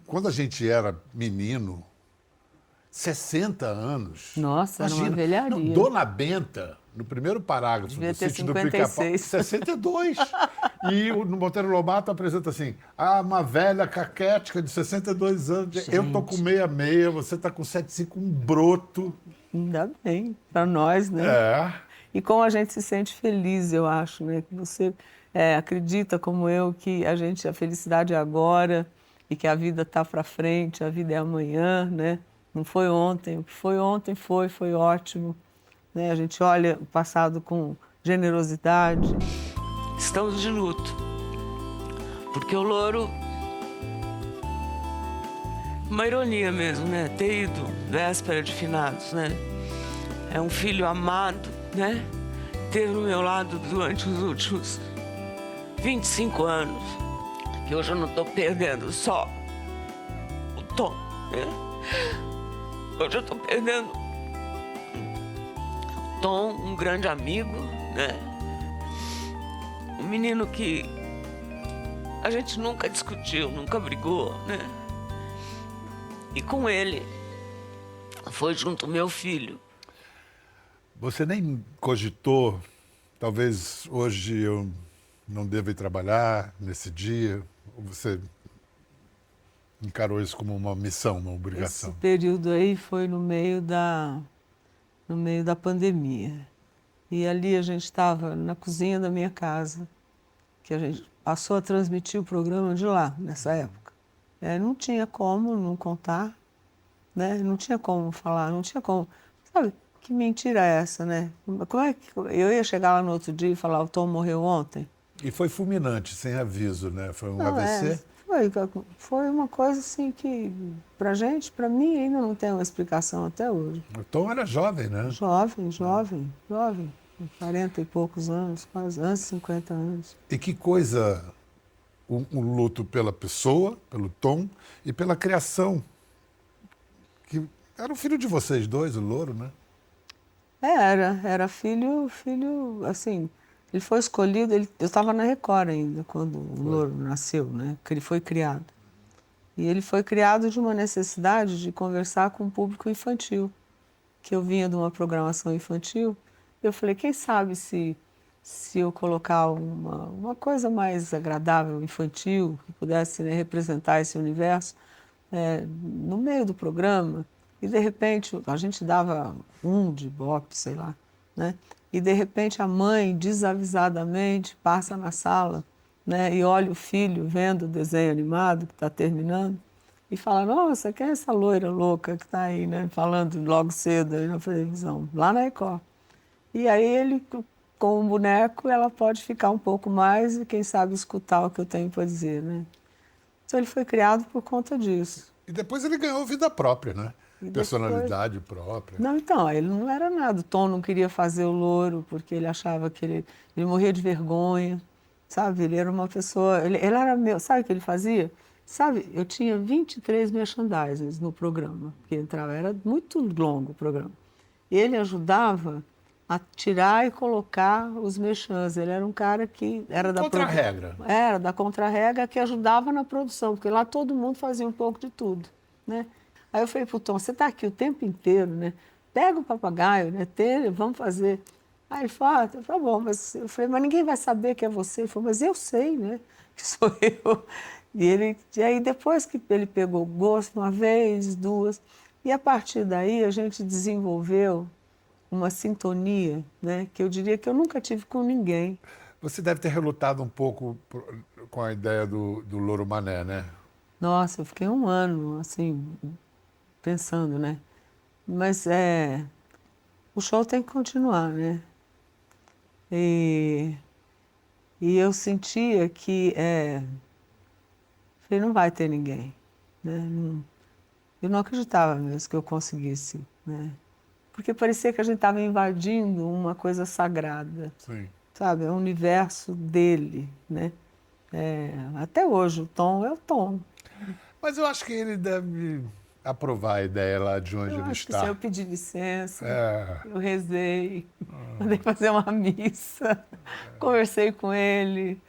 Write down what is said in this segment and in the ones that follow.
quando a gente era menino, 60 anos. Nossa, era uma Imagina. velharia. Não, Dona Benta, no primeiro parágrafo Devia do ter Sítio do Pica-Pau, 56. 62. E no Monteiro Lobato apresenta assim, uma velha caquética de 62 anos, eu tô com Gente. 66, você tá com 75, um broto. Ainda bem, para nós, né? É. E como a gente se sente feliz, eu acho, né? Que você acredita, como eu, que a felicidade é agora e que a vida está para frente, a vida é amanhã, né? Não foi ontem, o que foi ontem foi ótimo, né? A gente olha o passado com generosidade. Estamos de luto, porque o Louro, uma ironia mesmo, né? Ter ido véspera de finados, né? É um filho amado, né? Teve no meu lado durante os últimos 25 anos, que hoje eu não estou perdendo só o Tom, né? Hoje eu estou perdendo o Tom, um grande amigo, né? Um menino que a gente nunca discutiu, nunca brigou, né? E com ele foi junto o meu filho. Você nem cogitou, talvez hoje eu não deva ir trabalhar nesse dia, ou você encarou isso como uma missão, uma obrigação? Esse período aí foi no meio da pandemia. E ali a gente estava na cozinha da minha casa, que a gente passou a transmitir o programa de lá, nessa época. Não tinha como não contar, né? Não tinha como falar, não tinha como... Sabe, que mentira é essa, né? Como é que eu ia chegar lá no outro dia e falar, o Tom morreu ontem? E foi fulminante, sem aviso, né? Foi um Não, AVC? foi uma coisa assim que, pra gente, pra mim, ainda não tem uma explicação até hoje. O Tom era jovem, né? Jovem, 40 e poucos anos, quase, antes de 50 anos. E que coisa, um luto pela pessoa, pelo Tom, e pela criação. Que era o filho de vocês dois, o Louro, né? Era filho, assim, ele foi escolhido, eu estava na Record ainda, quando o Louro nasceu, né, que ele foi criado. E ele foi criado de uma necessidade de conversar com o público infantil, que eu vinha de uma programação infantil. Eu falei, quem sabe se eu colocar uma coisa mais agradável, infantil, que pudesse, né, representar esse universo, no meio do programa, e de repente a gente dava de Ibope, sei lá, né? E de repente a mãe, desavisadamente, passa na sala, né, e olha o filho vendo o desenho animado que está terminando e fala, nossa, quem é essa loira louca que está aí, né, falando logo cedo aí na televisão, lá na Record. E aí ele, com o boneco, ela pode ficar um pouco mais e quem sabe escutar o que eu tenho para dizer, né? Então ele foi criado por conta disso. E depois ele ganhou vida própria, né? E depois... Personalidade própria. Não, então, ele não era nada. O Tom não queria fazer o Louro porque ele achava que ele morria de vergonha, sabe? Ele era uma pessoa... Ele era meu... Sabe o que ele fazia? Sabe, eu tinha 23 merchandisers no programa, que entrava, era muito longo o programa. Ele ajudava a tirar e colocar os merchans. Ele era um cara que era da... Contra-regra. Era da contra-regra que ajudava na produção, porque lá todo mundo fazia um pouco de tudo, né? Aí eu falei pro Tom, você está aqui o tempo inteiro, né? Pega o papagaio, né? Vamos fazer. Aí ele falou, tá bom, mas eu falei, mas ninguém vai saber que é você. Ele falou, mas eu sei, né? Que sou eu. E aí depois que ele pegou gosto, uma vez, duas, e a partir daí a gente desenvolveu uma sintonia, né? Que eu diria que eu nunca tive com ninguém. Você deve ter relutado um pouco com a ideia do Louro Mané, né? Nossa, eu fiquei um ano, assim, pensando, né? Mas o show tem que continuar, né? E eu sentia que falei, não vai ter ninguém, né? Eu não acreditava mesmo que eu conseguisse, né? Porque parecia que a gente estava invadindo uma coisa sagrada, Sim. sabe? É o universo dele, né? Até hoje, o Tom é o Tom. Mas eu acho que ele deve aprovar a ideia lá de onde Eu ele acho que está. se eu pedir licença, É. eu rezei, mandei fazer uma missa, conversei com ele,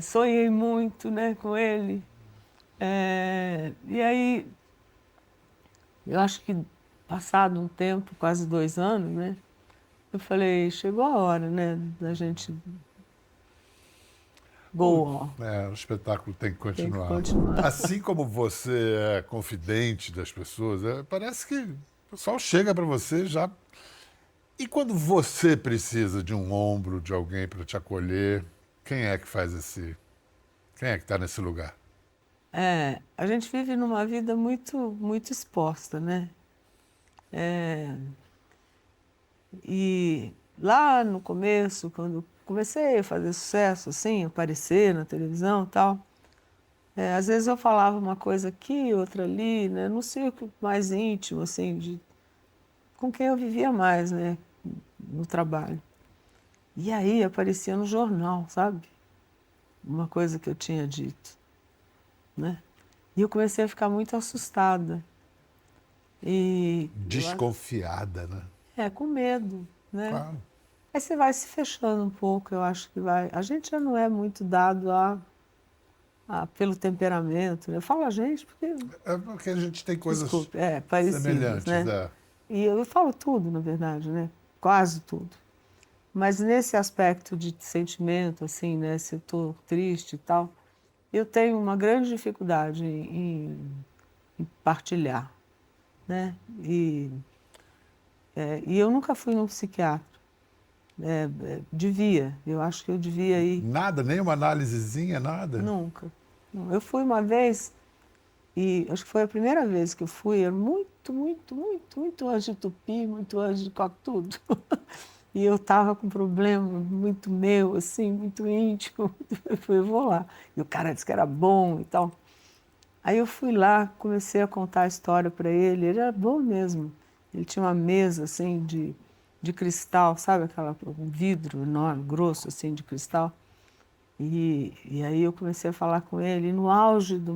sonhei muito, né, com ele. E aí, eu acho que passado um tempo, quase 2 anos, né? Eu falei, chegou a hora, né, da gente go on. O espetáculo tem que Tem que continuar. continuar. Assim como você é confidente das pessoas, parece que o pessoal chega para você já. E quando você precisa de um ombro, de alguém para te acolher, quem é que faz esse. Quem é que está nesse lugar? A gente vive numa vida muito exposta, né? E lá no começo, quando comecei a fazer sucesso, assim, aparecer na televisão e tal, às vezes eu falava uma coisa aqui, outra ali, né? No círculo mais íntimo, assim, com quem eu vivia mais, né? No trabalho. E aí aparecia no jornal, sabe? Uma coisa que eu tinha dito, né? E eu comecei a ficar muito assustada. Desconfiada, né? Com medo, né? Claro. Aí você vai se fechando um pouco, eu acho que vai. A gente já não é muito dado pelo temperamento, né? Eu falo a gente porque, É porque a gente tem coisas desculpe, parecidas, semelhantes, né? E eu falo tudo, na verdade, né? Quase tudo. Mas nesse aspecto de sentimento, assim, né? Se eu estou triste e tal, eu tenho uma grande dificuldade em partilhar, né? E eu nunca fui num psiquiatra. Eu acho que eu devia ir. Nada, nem uma análisezinha, nada? Nunca. Não. Eu fui uma vez, e acho que foi a primeira vez que eu fui, era muito antes de tupi, muito antes de tudo. E eu estava com um problema muito meu, assim, muito íntimo. Eu falei, eu vou lá. E o cara disse que era bom e tal. Aí eu fui lá, comecei a contar a história para ele. Ele era bom mesmo. Ele tinha uma mesa, assim, de cristal, sabe? Um vidro enorme, grosso, assim, de cristal. E aí eu comecei a falar com ele. E no auge do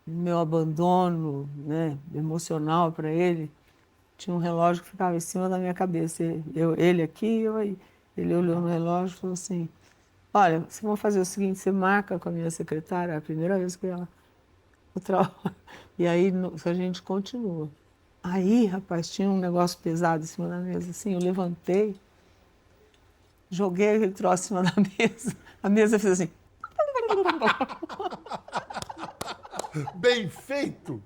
meu abandono, né, emocional para ele, tinha um relógio que ficava em cima da minha cabeça. Ele aqui, eu aí. Ele olhou no relógio e falou assim, olha, vocês vão fazer o seguinte, você marca com a minha secretária, é a primeira vez que ela... E aí a gente continua. Aí, rapaz, tinha um negócio pesado em cima da mesa, assim, eu levantei, joguei aquele troço em cima da mesa, a mesa fez assim... Bem feito!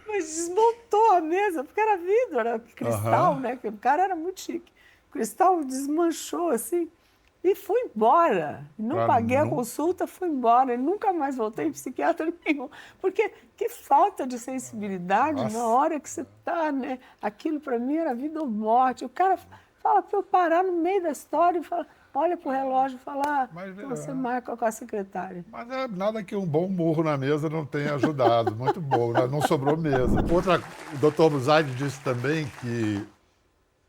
Mas desmontou a mesa, porque era vidro, era cristal, né? O cara era muito chique. O cristal desmanchou, assim, e fui embora. Não paguei a consulta, fui embora. E nunca mais voltei em psiquiatra nenhum. Porque que falta de sensibilidade na hora que você está, né? Aquilo para mim era vida ou morte. O cara fala para eu parar no meio da história e fala, olha para o relógio e fala, então você marca com a secretária. Mas é nada que um bom murro na mesa não tenha ajudado. Muito bom, né? Não sobrou mesa. O doutor Buzaide disse também que,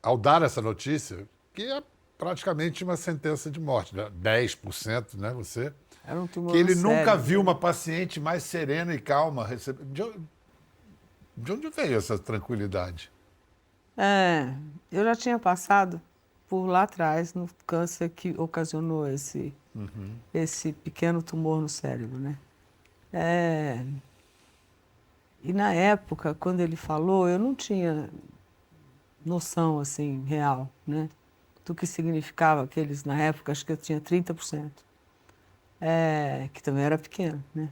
ao dar essa notícia, que é praticamente uma sentença de morte, né? 10%, né? Você. Era um tumor que ele sério, nunca viu uma paciente mais serena e calma. De onde veio essa tranquilidade? Eu já tinha passado por lá atrás no câncer que ocasionou esse pequeno tumor no cérebro, né? E na época, quando ele falou, eu não tinha noção, assim, real, né? Do que significava aqueles, na época, acho que eu tinha 30%, que também era pequeno, né?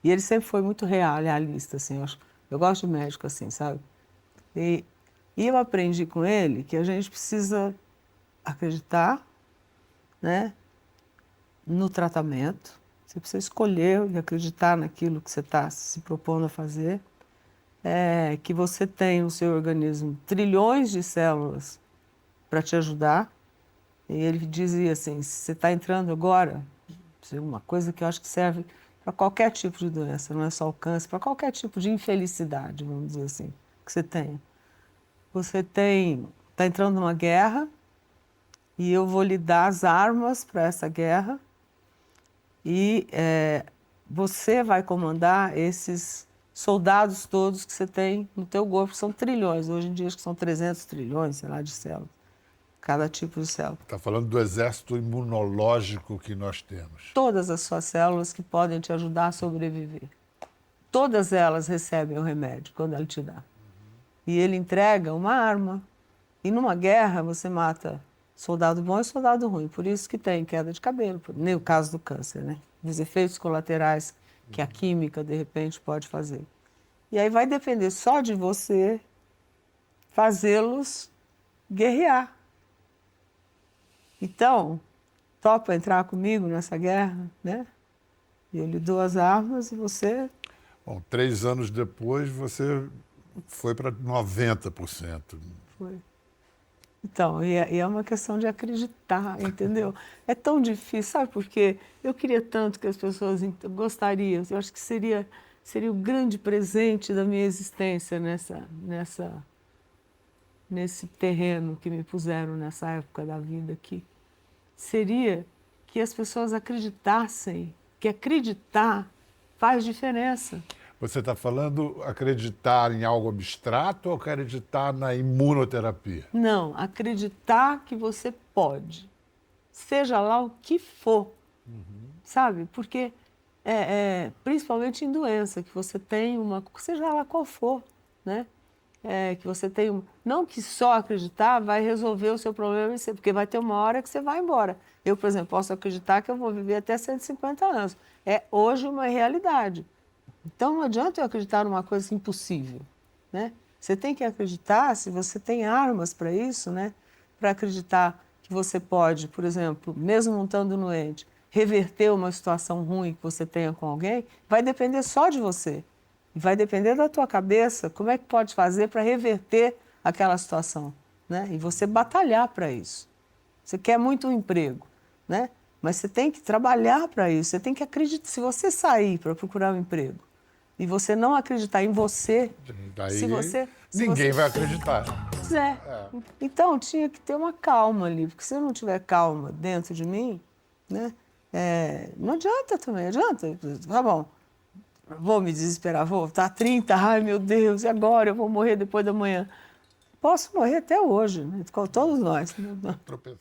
E ele sempre foi muito realista, assim, eu gosto de médico assim, sabe? E eu aprendi com ele que a gente precisa acreditar, né, no tratamento. Você precisa escolher e acreditar naquilo que você está se propondo a fazer. Que você tem no seu organismo trilhões de células para te ajudar. E ele dizia assim, se você está entrando agora, uma coisa que eu acho que serve para qualquer tipo de doença, não é só o câncer, para qualquer tipo de infelicidade, vamos dizer assim, que você tenha. Você está entrando numa guerra e eu vou lhe dar as armas para essa guerra e você vai comandar esses soldados todos que você tem no teu corpo, são trilhões, hoje em dia acho que são 300 trilhões, sei lá, de células. cada tipo de célula. Está falando do exército imunológico que nós temos. Todas as suas células que podem te ajudar a sobreviver. Todas elas recebem o remédio quando ele te dá. E ele entrega uma arma. E numa guerra você mata soldado bom e soldado ruim. Por isso que tem queda de cabelo, nem o caso do câncer, né? Os efeitos colaterais que a química, de repente, pode fazer. E aí vai depender só de você fazê-los guerrear. Então, topa entrar comigo nessa guerra, né? Eu lhe dou as armas e você... Bom, 3 anos depois você foi para 90%. Foi. Então, e é uma questão de acreditar, entendeu? É tão difícil, sabe por quê? Eu queria tanto que as pessoas gostariam, eu acho que seria o grande presente da minha existência nesse terreno que me puseram nessa época da vida aqui. Seria que as pessoas acreditassem, que acreditar faz diferença. Você está falando acreditar em algo abstrato ou acreditar na imunoterapia? Não, acreditar que você pode, seja lá o que for, sabe? Porque, principalmente em doença, que você tem uma, seja lá qual for, né? Que você tem não que só acreditar vai resolver o seu problema, porque vai ter uma hora que você vai embora. Eu, por exemplo, posso acreditar que eu vou viver até 150 anos. É hoje uma realidade. Então, não adianta eu acreditar numa coisa impossível, né? Você tem que acreditar, se você tem armas para isso, né? Para acreditar que você pode, por exemplo, mesmo não estando doente, reverter uma situação ruim que você tenha com alguém, vai depender só de você. E vai depender da tua cabeça, como é que pode fazer para reverter aquela situação, né? E você batalhar para isso. Você quer muito um emprego, né? Mas você tem que trabalhar para isso, você tem que acreditar. Se você sair para procurar um emprego, e você não acreditar em você, Daí ninguém vai acreditar. Pois é. Então, tinha que ter uma calma ali, porque se eu não tiver calma dentro de mim, né, não adianta também, adianta. Tá bom, vou me desesperar, vou estar 30, ai meu Deus, e agora eu vou morrer depois da manhã. Posso morrer até hoje, né, todos nós. Tropeçar.